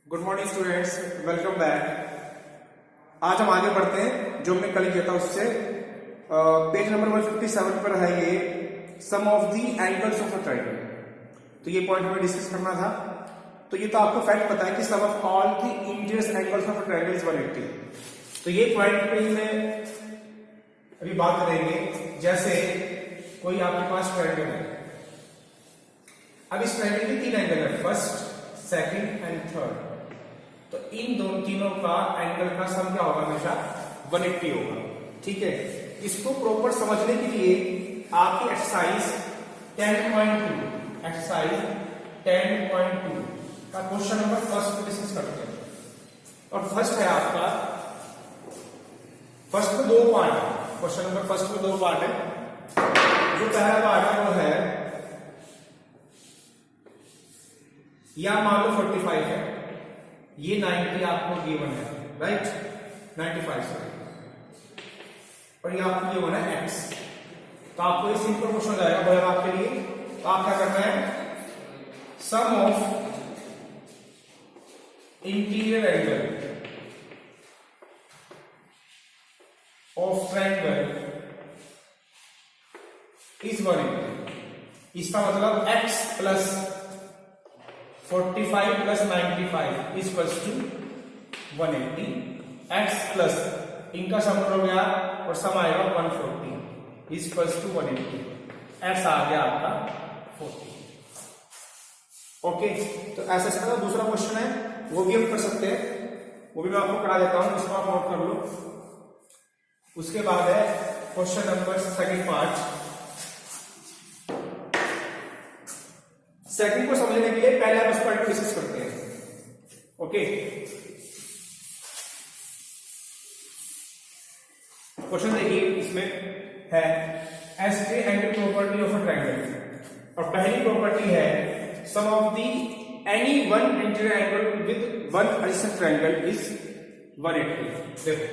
Good morning students, welcome back. आज हम आगे बढ़ते हैं जो हमने कल किया था उससे। पेज नंबर 157 पर है ये sum of the angles of a triangle. तो ये पॉइंट हमें डिस्कस करना था। तो ये तो आपको फैक्ट पता है कि sum of all the interior angles of a triangle is 180। तो ये पॉइंट पे ही मैं अभी बात करेंगे। जैसे कोई आपके पास ट्रायंगल है। अब इस ट्रायंगल के 3 एंगल है, फर्स्ट, सेकंड एंड थर्ड। तो इन दोनों तीनों का एंगल का सम क्या होगा? हमेशा 180 होगा। ठीक है, इसको प्रॉपर समझने के लिए आपकी एक्सरसाइज 10.2 का क्वेश्चन नंबर फर्स्ट डिस्कस करते हैं। और फर्स्ट है आपका, फर्स्ट में 2 पार्ट है। क्वेश्चन नंबर फर्स्ट में 2 पार्ट है। जो पहला पार्ट है वो है, या मान लो 45 है, ये 90 आपको गिवन है, राइट, 95 सॉरी, और ये आपको गिवन है x। तो आपको ये सिंपल क्वेश्चन हो जाएगा बोले आपके लिए। तो आप क्या करना है, sum of interior angle of triangle is 180। इसका मतलब x plus 45 plus 95 equals to 180। x plus इनका सम हो गया और सम आएगा 140 इक्वल्स टू 180। x आ गया आपका 40। ओके, तो ऐसा इसका दूसरा क्वेश्चन है, वो भी हम कर सकते हैं। वो भी मैं आपको करा देता हूं, इसको आप नोट कर लो। उसके बाद है question number second part. Second को समझने के लिए पहले हम इस पार्ट को डिस्कस करते हैं। ओके, क्वेश्चन देखिए, इसमें है exterior angle property of a triangle. और पहली प्रॉपर्टी है sum of the any one interior angle with one adjacent triangle is 180। देखो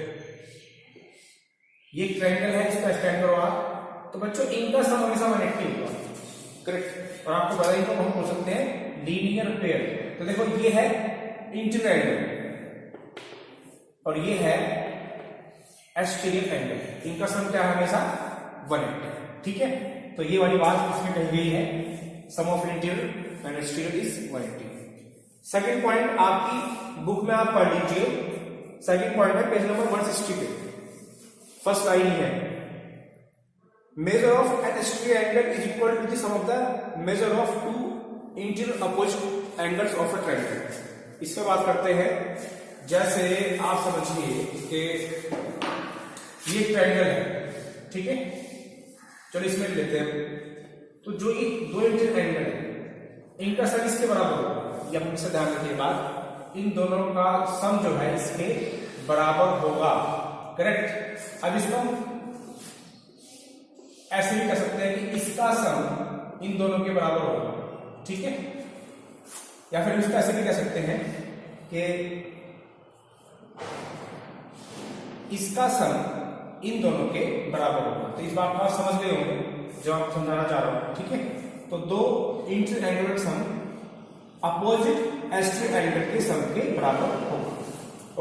ये ट्रायंगल है, इसका स्टैंड करो आप। तो बच्चों इनका सम हमेशा 180 होगा, करेक्ट। और आपको पता ही तो हम बोल सकते हैं लीनियर पेयर। तो देखो ये है इंटीरियर एंगल और ये है एक्सटीरियर एंगल, इनका सम क्या है? हमेशा 180। ठीक है, तो ये वाली बात इसमें कही गई है, sum of interior and exterior is 180। Second point आपकी बुक में आप पढ़ लीजिए। सेकंड पॉइंट है पेज नंबर 160 पे, फर्स्ट लाइन है, measure of an exterior angle is equal to the sum of the measure of two interior opposite angles of a triangle। इस पे बात करते हैं। जैसे आप समझिए कि ये ट्रायंगल है, ठीक है, चलो इसमें लेते हैं। तो जो ये 2 इंटीरियर एंगल है, इनका सम इसके बराबर होगा। ये हमेशा ध्यान रखिए बात, इन दोनों का सम जो है इसके बराबर होगा, करेक्ट। अब इसको ऐसे भी कह सकते हैं कि इसका सम इन दोनों के बराबर होगा, ठीक है। या फिर इसको ऐसे भी कह सकते हैं कि इसका सम इन दोनों के बराबर होगा। तो इस बात को आप समझ गए होंगे जो आप समझाना चाह रहा हूं, ठीक है। तो 2 इंटीरियर एंगल का सम अपोजिट एक्सटीरियर एंगल के सम के बराबर होगा।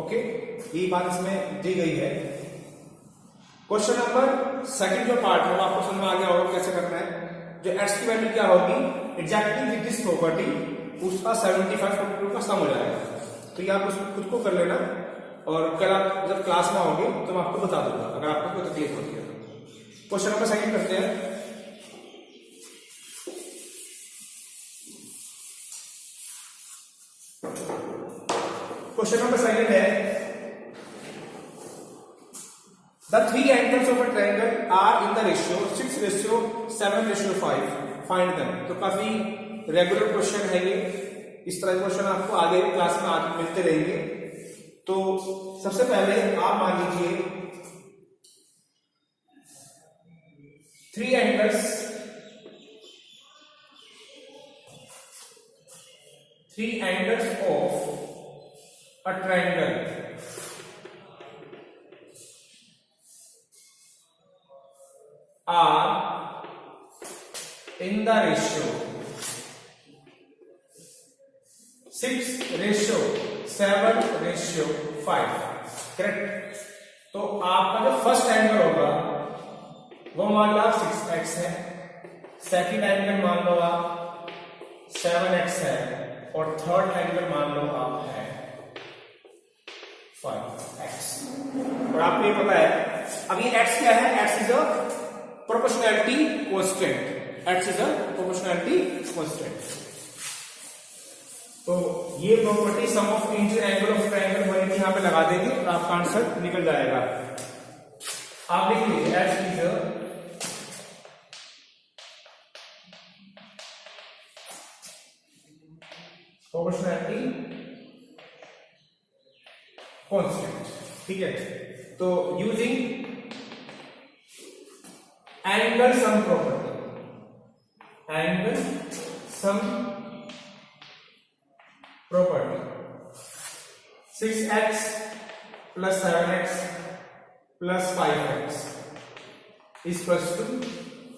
ओके, ये बात इसमें दी गई है। क्वेश्चन नंबर सेकंड जो पार्ट है वो आपको समझ में आ गया होगा कैसे करना है। जो x की वैल्यू क्या होगी एग्जैक्टली विद दिस प्रॉपर्टी, उसका 75 का सम हो जाएगा। तो ये आप उसको खुद को कर लेना, और कल आप जब क्लास में आओगे तो मैं आपको बता दूंगा अगर आपको कोई तकलीफ होती है। क्वेश्चन नंबर सेकंड करते हैं। क्वेश्चन नंबर सेकंड है, the 3 angles of a triangle are in the ratio 6:7:5, find them। तो काफी रेगुलर क्वेश्चन है ये, इस तरह के क्वेश्चन आपको आगे क्लास में आगे मिलते रहेंगे। तो सबसे पहले आप मान लीजिए 3 angles of a triangle are in the ratio 6:7 7:5, correct. तो आपका जो फर्स्ट एंगल होगा वो मान लो आप 6x है, सेकंड एंगल मान लो आप 7x है, और थर्ड एंगल मान लो आप है 5x। और आपको ये पता है अभी x क्या है, x is a proportionality constant, x is a proportionality constant. तो ये property sum of interior angle of triangle बने यहां पे लगा देंगे और आपका आंसर निकल जाएगा। आप लिख लीजिए x is a proportionality constant, ठीक है। तो using angle sum property, angle sum property 6x plus 7x plus 5x is equals to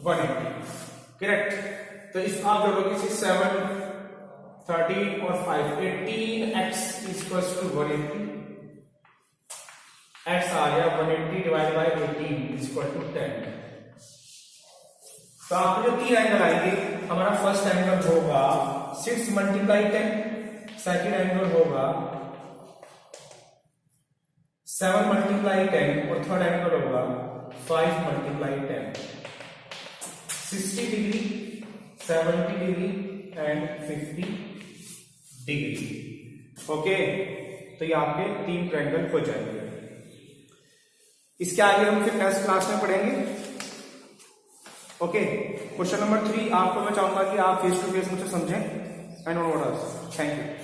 180, correct. तो इस आप जोड़ोगे 6, 7, 13 और 5, 18x is equals to 180, x आ गया 180 divide by 18 is equal to 10। तो आप जो तीन एंगल आएंगे, हमारा फर्स्ट एंगल होगा 6 मल्टीप्लाई 10, सेकेंड एंगल होगा 7 मल्टीप्लाई 10 और थर्ड एंगल होगा 5 multiply 10, 60 degree, 70 degree and 50 degree. Okay, तो ये आपके तीन ट्रायंगल हो जाएंगे। इसके आगे हम फिर नेक्स्ट क्लास में पढ़ेंगे। ओके, क्वेश्चन नंबर 3 आपको मैं चाहूंगा कि आप फेस टू फेस मुझसे समझें and on order. Thank you.